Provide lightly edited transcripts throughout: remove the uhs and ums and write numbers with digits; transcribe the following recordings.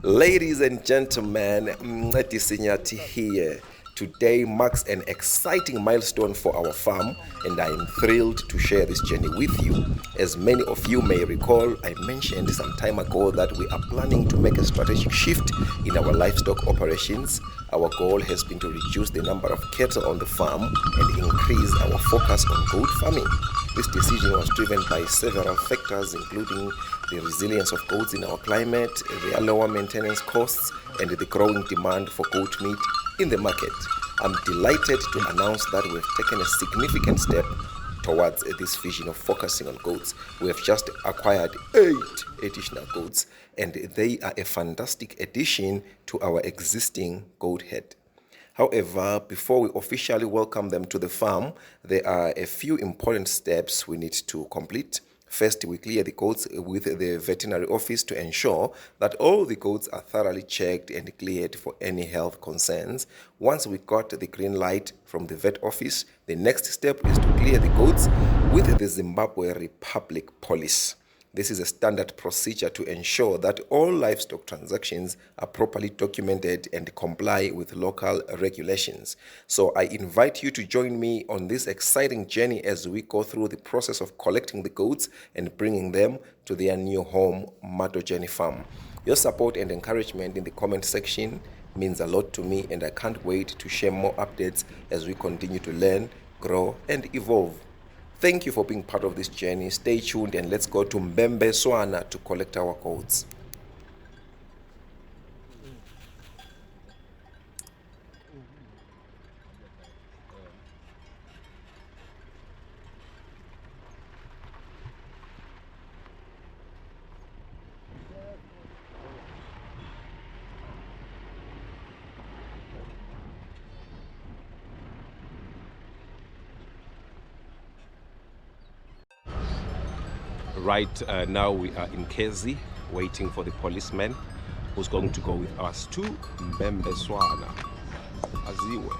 Ladies and gentlemen, Mncedisi here. Today marks an exciting milestone for our farm, and I am thrilled to share this journey with you. As many of you may recall, I mentioned some time ago that we are planning to make a strategic shift in our livestock operations. Our goal has been to reduce the number of cattle on the farm and increase our focus on goat farming. This decision was driven by several factors, including the resilience of goats in our climate, their lower maintenance costs, and the growing demand for goat meat in the market. I'm delighted to announce that we've taken a significant step towards this vision of focusing on goats. We have just acquired 8 additional goats, and they are a fantastic addition to our existing goat herd. However, before we officially welcome them to the farm, there are a few important steps we need to complete. First, we clear the goats with the veterinary office to ensure that all the goats are thoroughly checked and cleared for any health concerns. Once we got the green light from the vet office, the next step is to clear the goats with the Zimbabwe Republic Police. This is a standard procedure to ensure that all livestock transactions are properly documented and comply with local regulations. So I invite you to join me on this exciting journey as we go through the process of collecting the goats and bringing them to their new home, Matojeni farm. Your support and encouragement in the comment section means a lot to me, and I can't wait to share more updates as we continue to learn, grow, and evolve. Thank you for being part of this journey. Stay tuned and let's go to Mbembeswana to collect our goats. Right now we are in Kezi, waiting for the policeman who's going to go with us to Mbembeswana. Aziwe.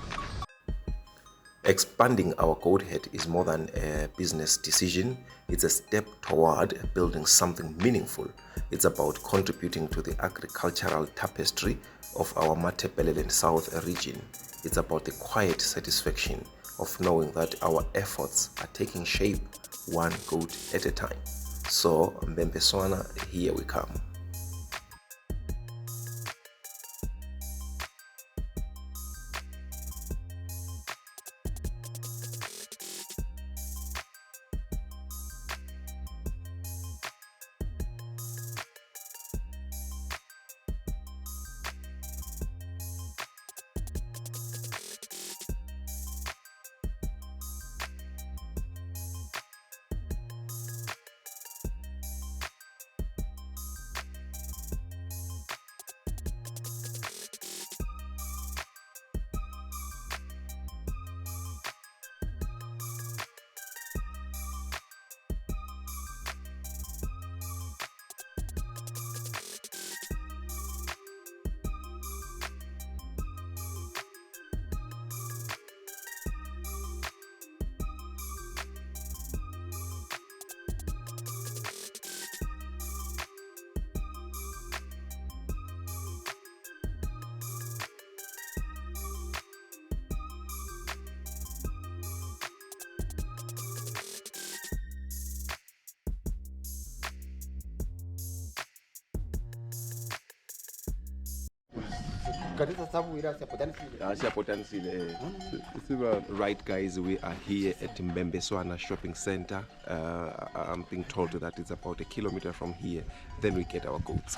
Expanding our goat herd is more than a business decision. It's a step toward building something meaningful. It's about contributing to the agricultural tapestry of our Matabeleland South region. It's about the quiet satisfaction of knowing that our efforts are taking shape one goat at a time. So, Mbembeswana, here we come. Right, guys, we are here at Mbembeswana shopping center. I'm being told that it's about 1 kilometer from here. Then we get our goats.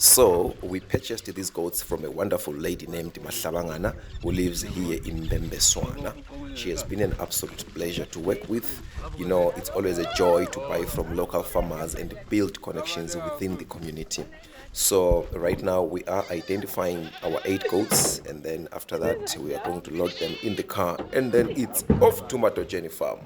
So we purchased these goats from a wonderful lady named Mahlabangana who lives here in Mbembeswana. She has been an absolute pleasure to work with. You know, it's always a joy to buy from local farmers and build connections within the community. So right now we are identifying our 8 goats, and then after that we are going to load them in the car, and then it's off to Matojeni farm.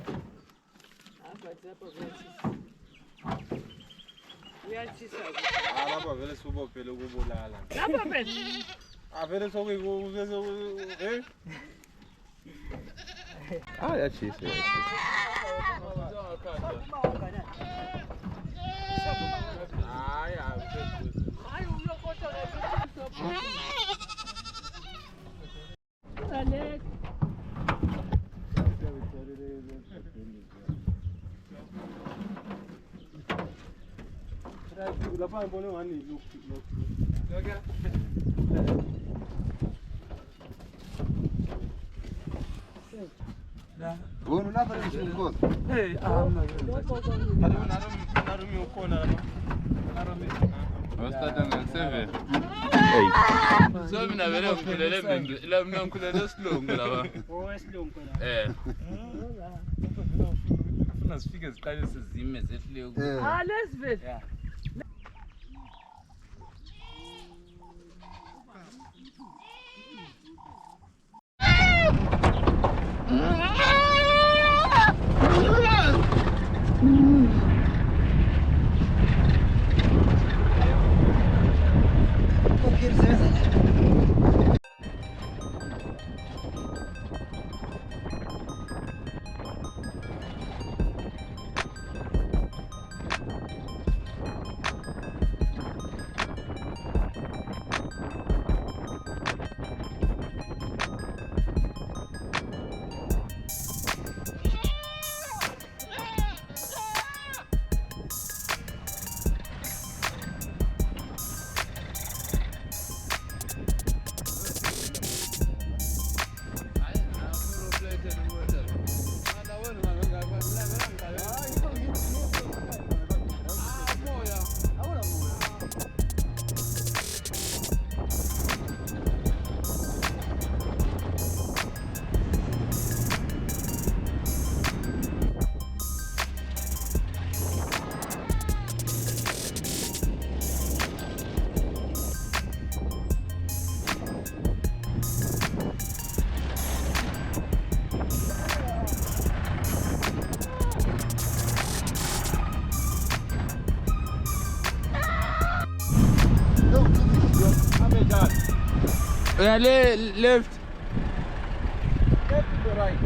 Yeah, left. Left to the right.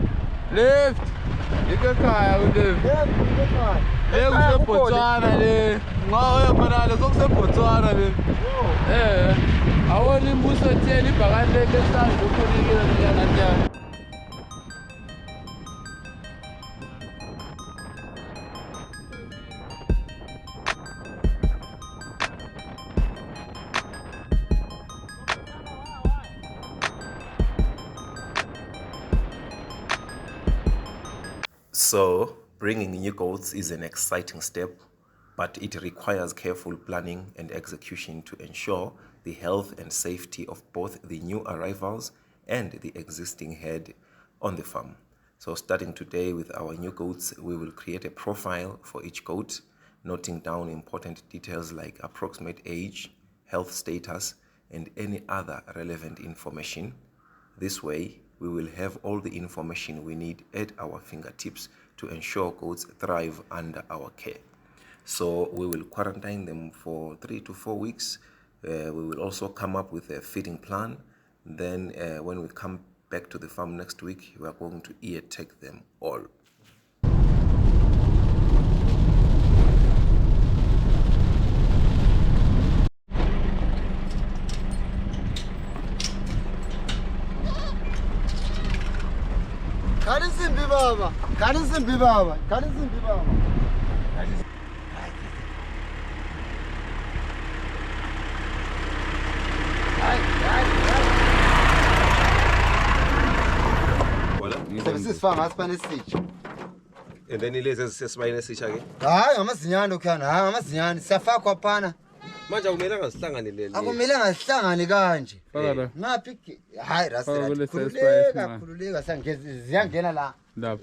Left. You can car with left. Left to the right. Left to Botswana le. Ngawe khona le sokuse Botswana le. Awoni mbuso theni bhakane lesandla ukhonikile nyana njani. So, bringing new goats is an exciting step, but it requires careful planning and execution to ensure the health and safety of both the new arrivals and the existing herd on the farm. So, starting today with our new goats, we will create a profile for each goat, noting down important details like approximate age, health status, and any other relevant information. This way, we will have all the information we need at our fingertips to ensure goats thrive under our care. So we will quarantine them for 3 to 4 weeks. We will also come up with a feeding plan. Then when we come back to the farm next week, we are going to ear take them all. And then he lays a spine again. Ah, I'm a Zinyano can, I'm a Zinyan, Safako Pana. Manje akumelanga sihlanganele. Akumelanga sihlangane kanje. Phakala. Ngaphi? Hayi Phakala kule rasela. size Khululeka ziyangena la. Lapho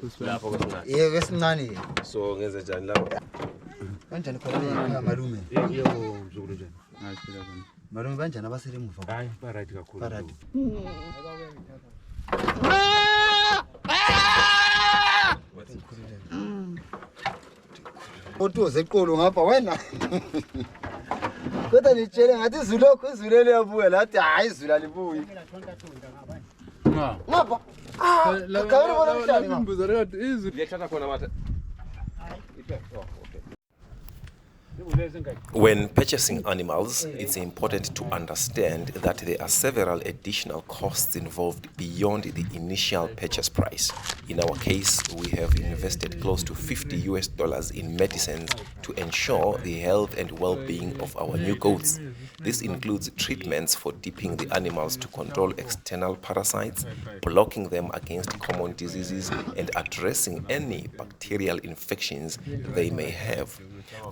kwesincane. Yebo kwesincane. So ngenze njani lapha? Kanjani khona malume? Yebo mzukulu njani? Hayi phela. Malume kanjani abasele emuva? Hayi ba right kakhulu. Ba right. Otuze eqolo ngapha wena. Kodwa nitshele ngathi izulu liyabuya lathi hayi izulu alibuyi. Ngapha. Kawani bona mhlali ngapha. Imbuzo rekade izwi. Liyathatha khona matha. When purchasing animals, it's important to understand that there are several additional costs involved beyond the initial purchase price. In our case, we have invested close to $50 in medicines to ensure the health and well-being of our new goats. This includes treatments for dipping the animals to control external parasites, blocking them against common diseases, and addressing any bacterial infections they may have.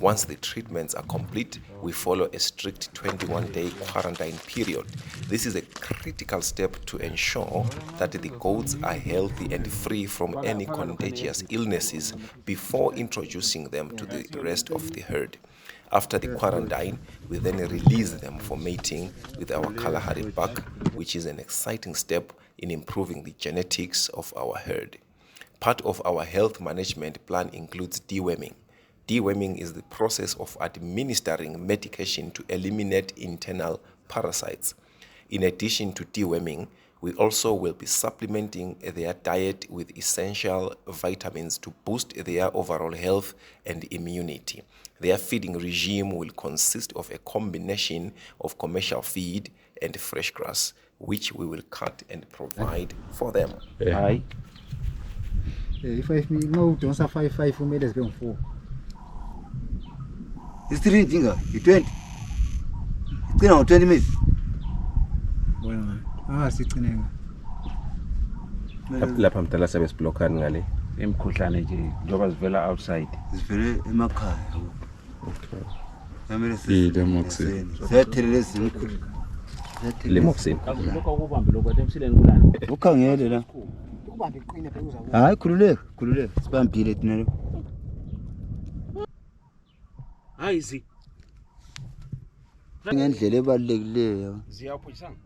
Once the treatments are complete, we follow a strict 21-day quarantine period. This is a critical step to ensure that the goats are healthy and free from any contagious illnesses before introducing them to the rest of the herd. After the quarantine, we then release them for mating with our Kalahari buck, which is an exciting step in improving the genetics of our herd. Part of our health management plan includes deworming. Deworming is the process of administering medication to eliminate internal parasites. In addition to deworming, we also will be supplementing their diet with essential vitamins to boost their overall health and immunity. Their feeding regime will consist of a combination of commercial feed and fresh grass, which we will cut and provide for them. Hayi. If I no don't say 5 for me let's go 4. It's 3 jinga. You 20. It's now 20 minutes. Bueno, sigcineka. Lapha mdala sabe siblockani ngale. Imkhuhlane nje njoba zivela outside. Sivele emakhaya. Okay. Yamele Lemoxin. Sethelele zimkhulu. Lemoxin. Lokho kubambe lokho emsileni kulana. Ukhangele la. Ubambe iqine phela uza. Hayi khululeka. Sibambile thina lo. Hayi zi. Ngendlela ebalulekileyo. Ziyaphutsana.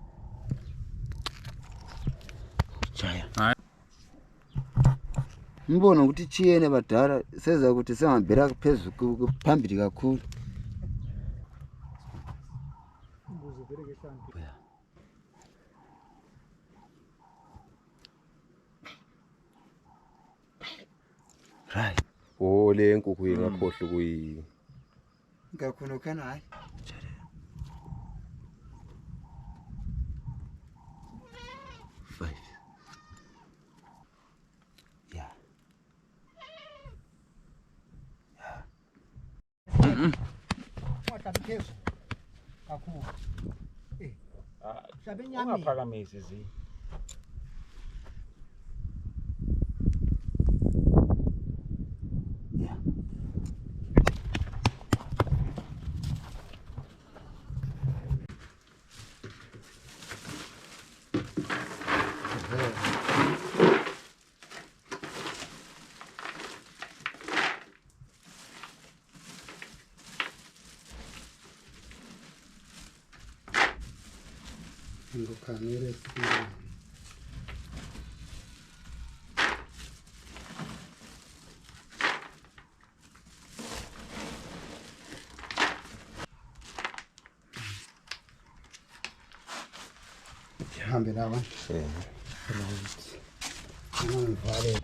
Jaya. Mbona ukuthi chiyene badala seza ukuthi sengambela phezulu phambili kakhulu. Right. Oh le nkukhu ingakhohle kuyi. Ngakhona kana hayi. Ungaphakamisi zi. Ngokhangele hambe lawa. Vale.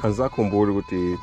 Anzakhumbula ukuthi